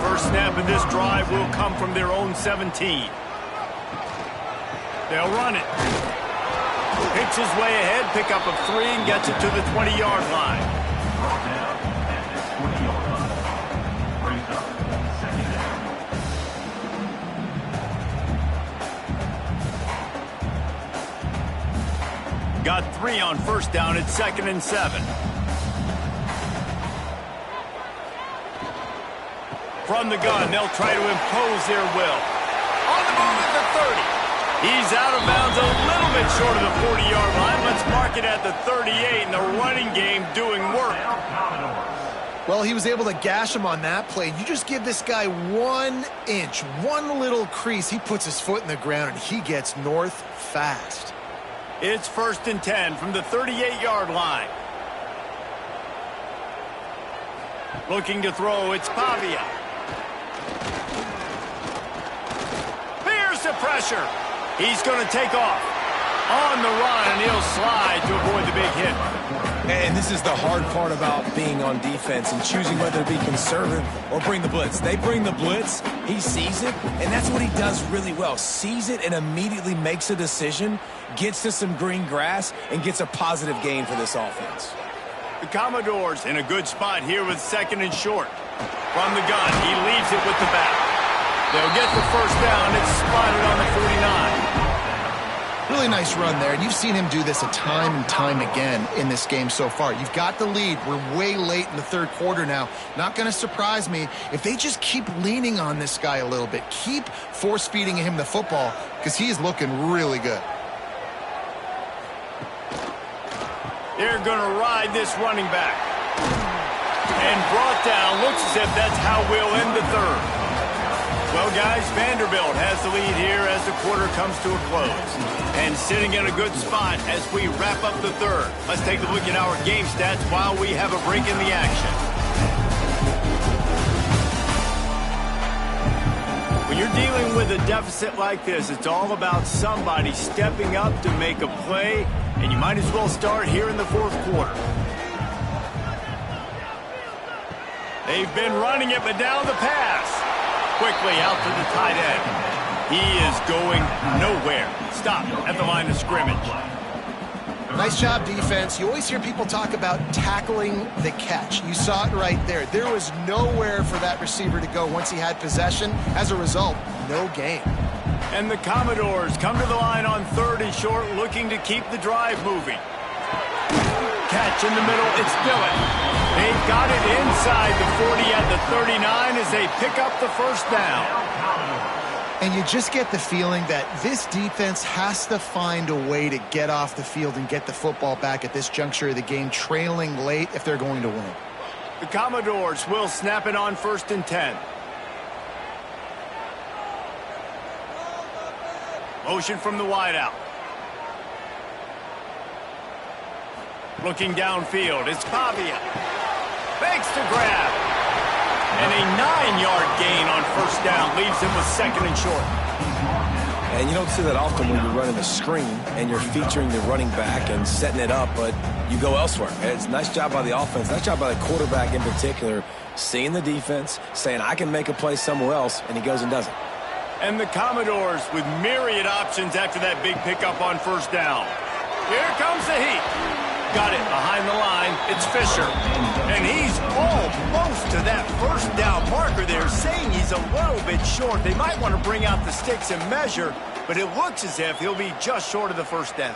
First snap of this drive will come from their own 17. They'll run it. Hits his way ahead, pick up of 3, and gets it to the 20-yard line. Got 3 on first down at 2nd and 7. From the gun, they'll try to impose their will. On the move at the 30. He's out of bounds a little bit short of the 40-yard line. Let's mark it at the 38, and the running game doing work. Well, he was able to gash him on that play. You just give this guy 1 inch, one little crease. He puts his foot in the ground, and he gets north fast. It's 1st and 10 from the 38-yard line. Looking to throw, it's Pavia. Here's the pressure. He's going to take off. On the run, and he'll slide to avoid the big hit. And this is the hard part about being on defense and choosing whether to be conservative or bring the blitz. They bring the blitz, he sees it, and that's what he does really well. Sees it and immediately makes a decision, gets to some green grass, and gets a positive gain for this offense. The Commodores in a good spot here with 2nd and short. From the gun, he leaves it with the back. They'll get the first down. It's spotted on the 49. Really nice run there, and you've seen him do this a time and time again in this game so far. You've got the lead. We're way late in the 3rd quarter now. Not going to surprise me if they just keep leaning on this guy a little bit. Keep force-feeding him the football because he's looking really good. They're going to ride this running back. And brought down. Looks as if that's how we'll end the 3rd. Well, guys, Vanderbilt has the lead here as the quarter comes to a close. And sitting in a good spot as we wrap up the 3rd. Let's take a look at our game stats while we have a break in the action. When you're dealing with a deficit like this, it's all about somebody stepping up to make a play, and you might as well start here in the 4th quarter. They've been running it, but now the pass. Quickly out to the tight end. He is going nowhere. Stop at the line of scrimmage. Nice job, defense. You always hear people talk about tackling the catch. You saw it right there. There was nowhere for that receiver to go once he had possession. As a result, no gain. And the Commodores come to the line on 3rd and short, looking to keep the drive moving. Catch in the middle, it's Dillon. They've got it inside the 40 at the 39 as they pick up the first down. And you just get the feeling that this defense has to find a way to get off the field and get the football back at this juncture of the game, trailing late if they're going to win. The Commodores will snap it on 1st and 10. Motion from the wideout. Looking downfield, it's Pavia. Fakes to grab. And a 9-yard gain on 1st down leaves him with 2nd and short. And you don't see that often when you're running a screen and you're featuring the running back and setting it up, but you go elsewhere. It's a nice job by the offense, nice job by the quarterback in particular, seeing the defense, saying, I can make a play somewhere else, and he goes and does it. And the Commodores with myriad options after that big pickup on 1st down. Here comes the heat. Got it behind the line. It's Fisher. And he's almost to that 1st down marker there, saying he's a little bit short. They might want to bring out the sticks and measure, but it looks as if he'll be just short of the 1st down.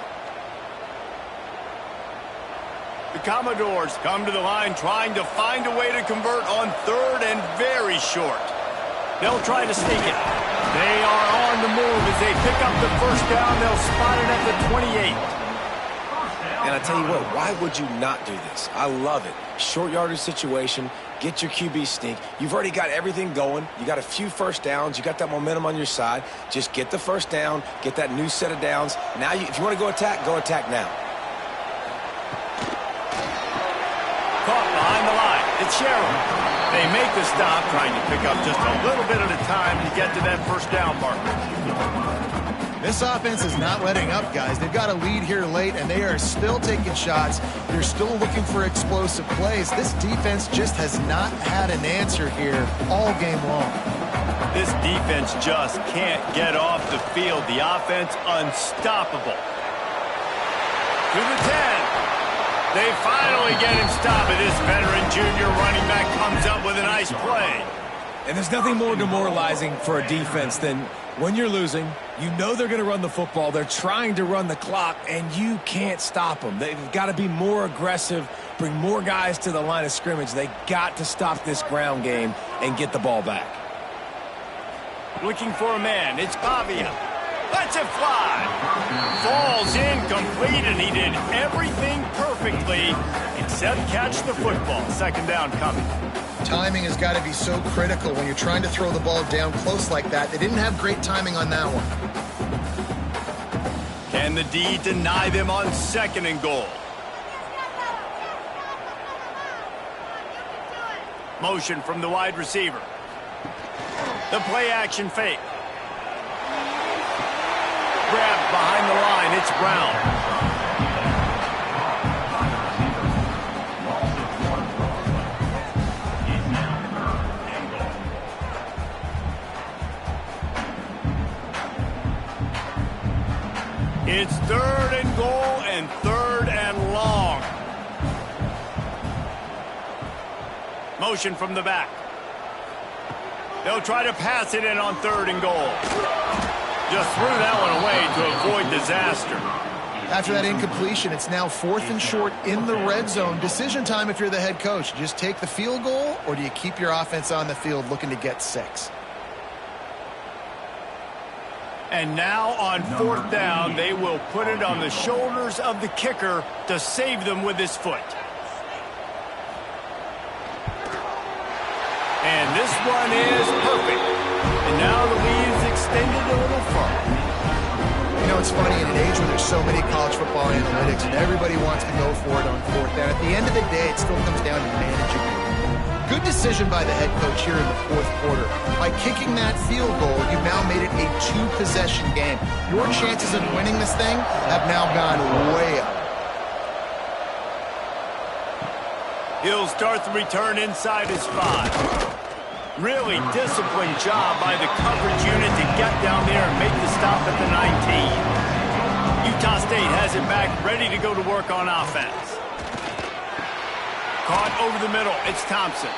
The Commodores come to the line trying to find a way to convert on 3rd and very short. They'll try to sneak it. They are on the move as they pick up the 1st down. They'll spot it at the 28. And I tell you what, why would you not do this? I love it. Short yardage situation, get your QB sneak. You've already got everything going. You got a few 1st downs. You got that momentum on your side. Just get the 1st down, get that new set of downs. Now, if you want to go attack now. Caught behind the line. It's Sherrill. They make the stop, trying to pick up just a little bit at a time to get to that 1st down marker. This offense is not letting up, guys. They've got a lead here late, and they are still taking shots. They're still looking for explosive plays. This defense just has not had an answer here all game long. This defense just can't get off the field. The offense unstoppable. To the 10. They finally get him stopped, and this veteran junior running back comes up with a nice play. And there's nothing more demoralizing for a defense than when you're losing, you know they're going to run the football. They're trying to run the clock, and you can't stop them. They've got to be more aggressive, bring more guys to the line of scrimmage. They got to stop this ground game and get the ball back. Looking for a man. It's Pavia. Lets it fly. Falls incomplete, and he did everything perfectly except catch the football. 2nd down coming. Timing has got to be so critical when you're trying to throw the ball down close like that. They didn't have great timing on that one. Can the D deny them on 2nd and goal? Motion from the wide receiver. The play action fake. Grabbed behind the line. It's Brown. It's 3rd and goal and 3rd and long. Motion from the back. They'll try to pass it in on 3rd and goal. Just threw that one away to avoid disaster. After that incompletion, it's now 4th and short in the red zone. Decision time if you're the head coach. Just take the field goal, or do you keep your offense on the field looking to get 6? And now on 4th down, they will put it on the shoulders of the kicker to save them with his foot. And this one is perfect. And now the lead is extended a little further. You know, it's funny, in an age where there's so many college football analytics and everybody wants to go for it on 4th down, at the end of the day, it still comes down to managing it. Good decision by the head coach here in the 4th quarter. By kicking that field goal, you've now made it a 2-possession game. Your chances of winning this thing have now gone way up. He'll start the return inside his 5. Really disciplined job by the coverage unit to get down there and make the stop at the 19. Utah State has it back, ready to go to work on offense. Caught over the middle. It's Thompson.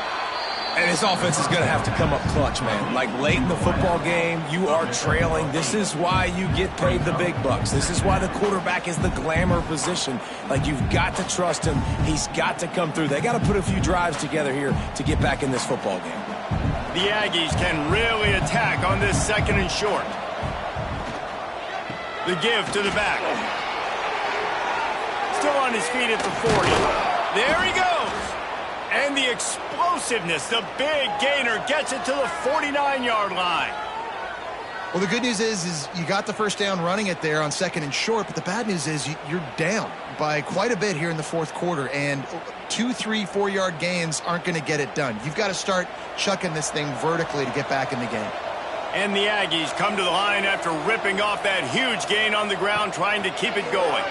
And this offense is going to have to come up clutch, man. Like late in the football game, you are trailing. This is why you get paid the big bucks. This is why the quarterback is the glamour position. Like, you've got to trust him. He's got to come through. They got to put a few drives together here to get back in this football game. The Aggies can really attack on this second and short. The give to the back. Still on his feet at the 40. There he goes. And the explosiveness, the big gainer, gets it to the 49-yard line. Well, the good news is you got the first down running it there on second and short, but the bad news is you're down by quite a bit here in the fourth quarter, and 2, 3, 4-yard gains aren't going to get it done. You've got to start chucking this thing vertically to get back in the game. And the Aggies come to the line after ripping off that huge gain on the ground, trying to keep it going.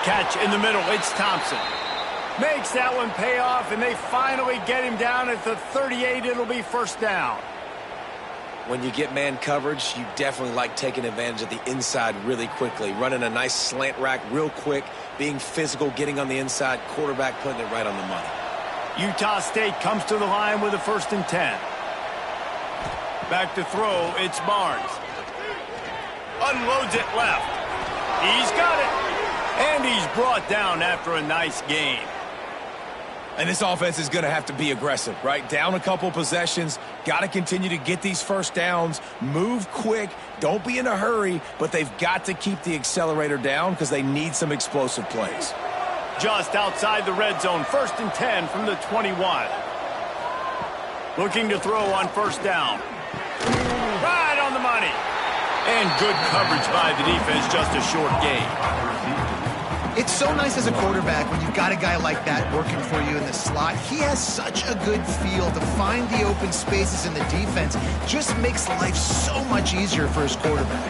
Catch in the middle, it's Thompson. Makes that one pay off, and they finally get him down at the 38. It'll be first down. When you get man coverage, you definitely like taking advantage of the inside really quickly, running a nice slant rack real quick, being physical, getting on the inside, quarterback putting it right on the money. Utah State comes to the line with a 1st and 10. Back to throw, it's Barnes. Unloads it left. He's got it. And he's brought down after a nice gain. And this offense is going to have to be aggressive, right? Down a couple possessions, got to continue to get these first downs, move quick, don't be in a hurry, but they've got to keep the accelerator down because they need some explosive plays. Just outside the red zone, 1st and 10 from the 21. Looking to throw on first down. Right on the money. And good coverage by the defense, just a short gain. It's so nice as a quarterback when you've got a guy like that working for you in the slot. He has such a good feel to find the open spaces in the defense. Just makes life so much easier for his quarterback.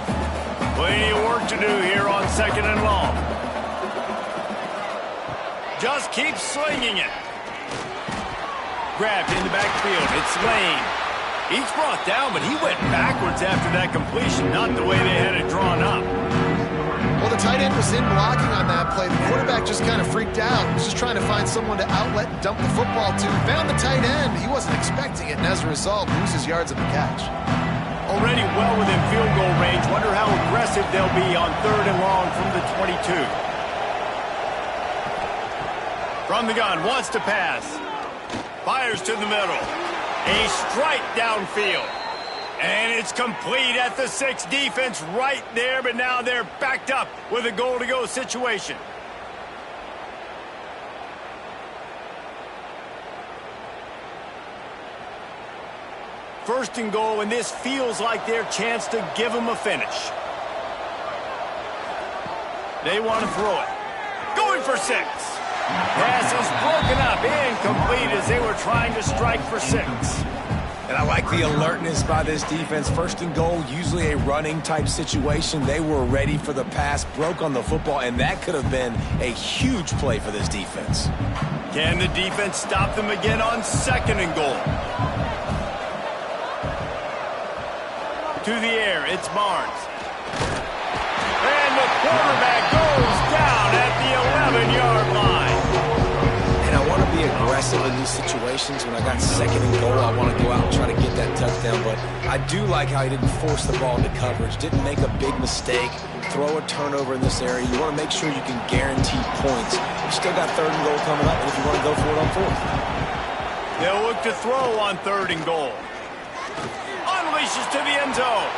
Plenty of work to do here on 2nd and long. Just keep slinging it. Grabbed in the backfield. It's Lane. He's brought down, but he went backwards after that completion, not the way they had it drawn up. Well, the tight end was in blocking on that play. The quarterback just kind of freaked out. He was just trying to find someone to outlet and dump the football to. Found the tight end. He wasn't expecting it, and as a result, loses yards on the catch. Already well within field goal range. Wonder how aggressive they'll be on 3rd and long from the 22. From the gun, wants to pass. Fires to the middle. A strike downfield. And it's complete at the 6. Defense right there, but now they're backed up with a goal-to-go situation. First and goal, and this feels like their chance to give them a finish. They want to throw it. Going for 6. Pass is broken up, incomplete as they were trying to strike for 6. And I like the alertness by this defense. 1st and goal, usually a running type situation. They were ready for the pass, broke on the football, and that could have been a huge play for this defense. Can the defense stop them again on 2nd and goal? To the air, it's Barnes. And the quarterback goes down at the 11-yard line. And I want to be aggressive in these situations. When I got 2nd and goal, I want to go out and try to get that touchdown. But I do like how he didn't force the ball into coverage, didn't make a big mistake, throw a turnover in this area. You want to make sure you can guarantee points. You still got 3rd and goal coming up, and if you want to go for it on 4th. They'll look to throw on 3rd and goal. Unleashes to the end zone.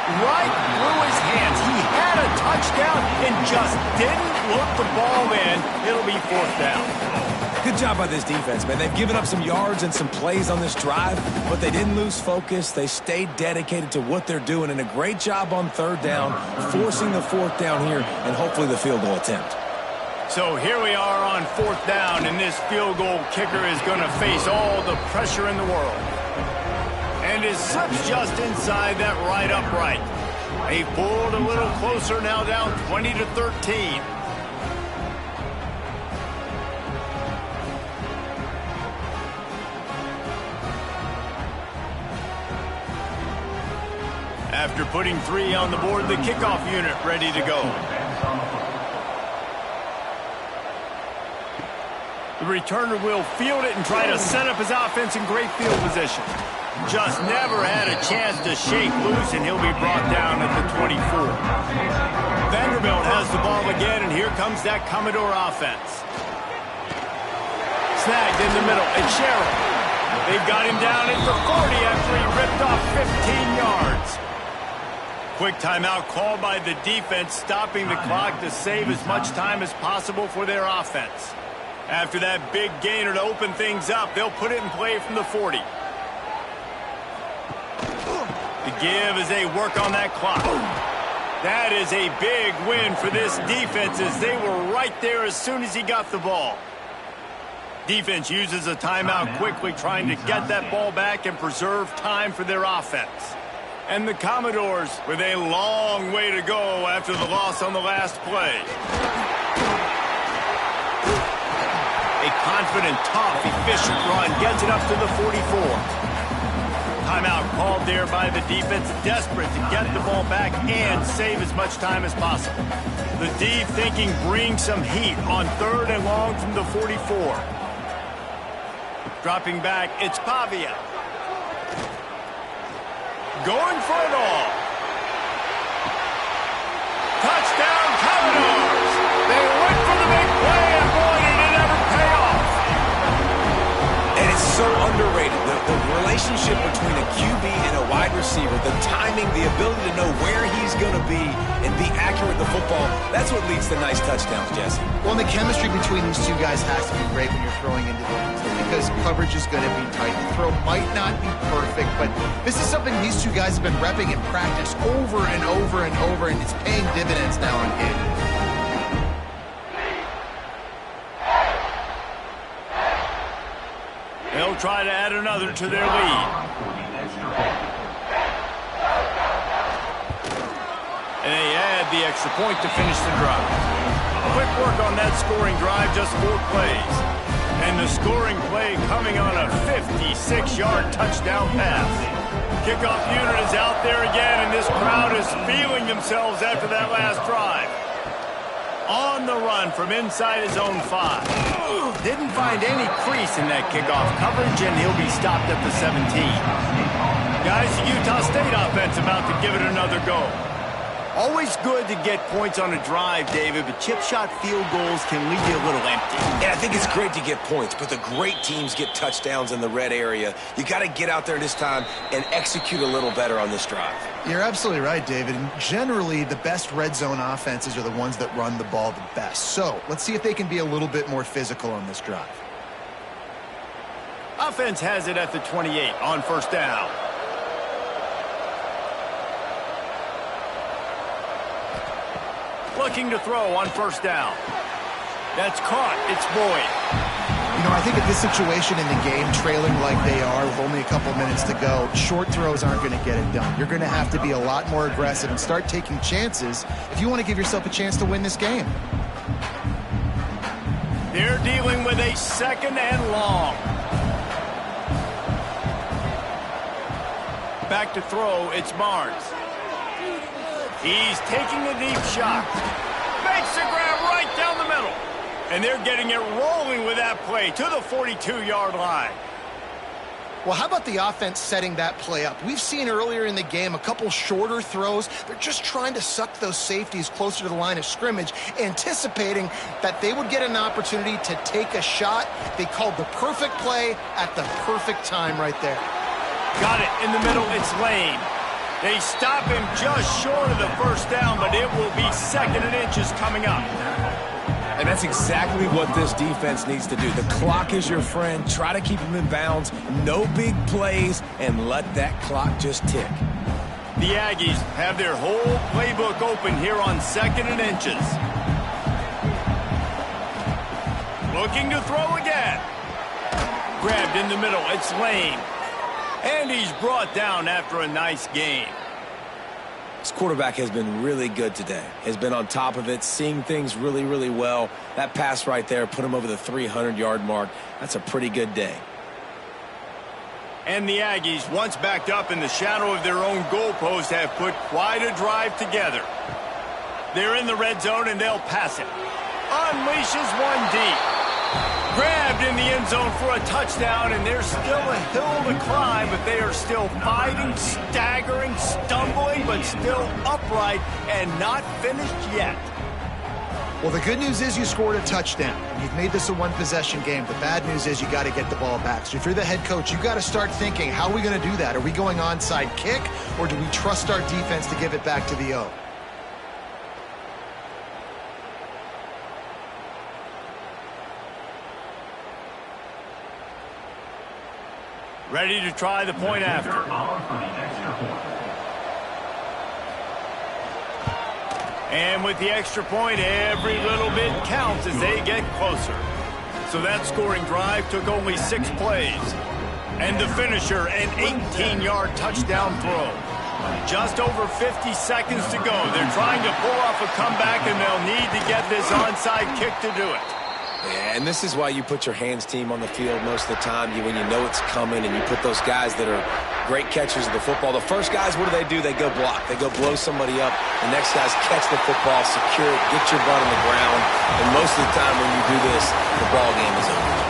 Right through his hands. He had a touchdown and just didn't look the ball in. It'll be 4th down. Good job by this defense, man. They've given up some yards and some plays on this drive, but they didn't lose focus. They stayed dedicated to what they're doing, and a great job on 3rd down, forcing the 4th down here, and hopefully the field goal attempt. So here we are on 4th down, and this field goal kicker is going to face all the pressure in the world. And it slips just inside that right upright. They pulled a little closer, now down 20-13. After putting 3 on the board, the kickoff unit ready to go. The returner will field it and try to set up his offense in great field position. Just never had a chance to shake loose, and he'll be brought down at the 24. Vanderbilt has the ball again, and here comes that Commodore offense. Snagged in the middle, it's Sherrill. They've got him down at the 40 after he ripped off 15 yards. Quick timeout called by the defense, stopping the clock to save as much time as possible for their offense. After that big gainer to open things up, they'll put it in play from the 40. The give as they work on that clock. That is a big win for this defense as they were right there as soon as he got the ball. Defense uses a timeout quickly, trying to get that ball back and preserve time for their offense. And the Commodores with a long way to go after the loss on the last play. A confident, tough, efficient run gets it up to the 44. Timeout called there by the defense, desperate to get the ball back and save as much time as possible. The D thinking bring some heat on 3rd and long from the 44. Dropping back, it's Pavia. Going for it all. Touchdown, Commodores! They went for the big play, and boy, did it ever pay off. And it's so underrated. The relationship between a QB and a wide receiver, the timing, the ability to know where he's going to be and be accurate with the football, that's what leads to nice touchdowns, Jesse. Well, and the chemistry between these two guys has to be great when you're throwing into the because coverage is going to be tight. The throw might not be perfect, but this is something these two guys have been repping in practice over and over and over, and it's paying dividends now on game. They'll try to add another to their lead. And they add the extra point to finish the drive. Quick work on that scoring drive, just 4 plays. And the scoring play coming on a 56-yard touchdown pass. Kickoff unit is out there again, and this crowd is feeling themselves after that last drive. On the run from inside his own 5. Didn't find any crease in that kickoff coverage, and he'll be stopped at the 17. Guys, the Utah State offense about to give it another go. Always good to get points on a drive, David, but chip shot field goals can leave you a little empty. Yeah, I think it's great to get points, but the great teams get touchdowns in the red area. You got to get out there this time and execute a little better on this drive. You're absolutely right, David. And generally, the best red zone offenses are the ones that run the ball the best. So let's see if they can be a little bit more physical on this drive. Offense has it at the 28 on 1st down. Looking to throw on 1st down. That's caught. It's Boyd. You know, I think at this situation in the game, trailing like they are with only a couple minutes to go, short throws aren't going to get it done. You're going to have to be a lot more aggressive and start taking chances if you want to give yourself a chance to win this game. They're dealing with a 2nd and long. Back to throw, it's Mars. He's taking a deep shot. Makes a grab right down the middle. And they're getting it rolling with that play to the 42-yard line. Well, how about the offense setting that play up? We've seen earlier in the game a couple shorter throws. They're just trying to suck those safeties closer to the line of scrimmage, anticipating that they would get an opportunity to take a shot. They called the perfect play at the perfect time right there. Got it in the middle. It's Lane. They stop him just short of the 1st down, but it will be 2nd and inches coming up. And that's exactly what this defense needs to do. The clock is your friend. Try to keep them in bounds. No big plays, and let that clock just tick. The Aggies have their whole playbook open here on 2nd and inches. Looking to throw again. Grabbed in the middle. It's Lane. And he's brought down after a nice game. This quarterback has been really good today. Has been on top of it, seeing things really, really well. That pass right there put him over the 300-yard mark. That's a pretty good day. And the Aggies, once backed up in the shadow of their own goalpost, have put quite a drive together. They're in the red zone, and they'll pass it. Unleashes one deep. Grabbed in the end zone for a touchdown, and there's still a hill to climb, but they are still fighting, staggering, stumbling, but still upright and not finished yet. Well, the good news is you scored a touchdown. You've made this a one-possession game. The bad news is you got to get the ball back. So if you're the head coach, you got to start thinking, how are we going to do that? Are we going onside kick, or do we trust our defense to give it back to the O? Ready to try the point after. And with the extra point, every little bit counts as they get closer. So that scoring drive took only 6 plays. And the finisher, an 18-yard touchdown throw. Just over 50 seconds to go. They're trying to pull off a comeback, and they'll need to get this onside kick to do it. Yeah, and this is why you put your hands team on the field most of the time. When you know it's coming, and you put those guys that are great catchers of the football. The first guys, what do? They go block. They go blow somebody up. The next guys catch the football, secure it, get your butt on the ground. And most of the time when you do this, the ball game is over.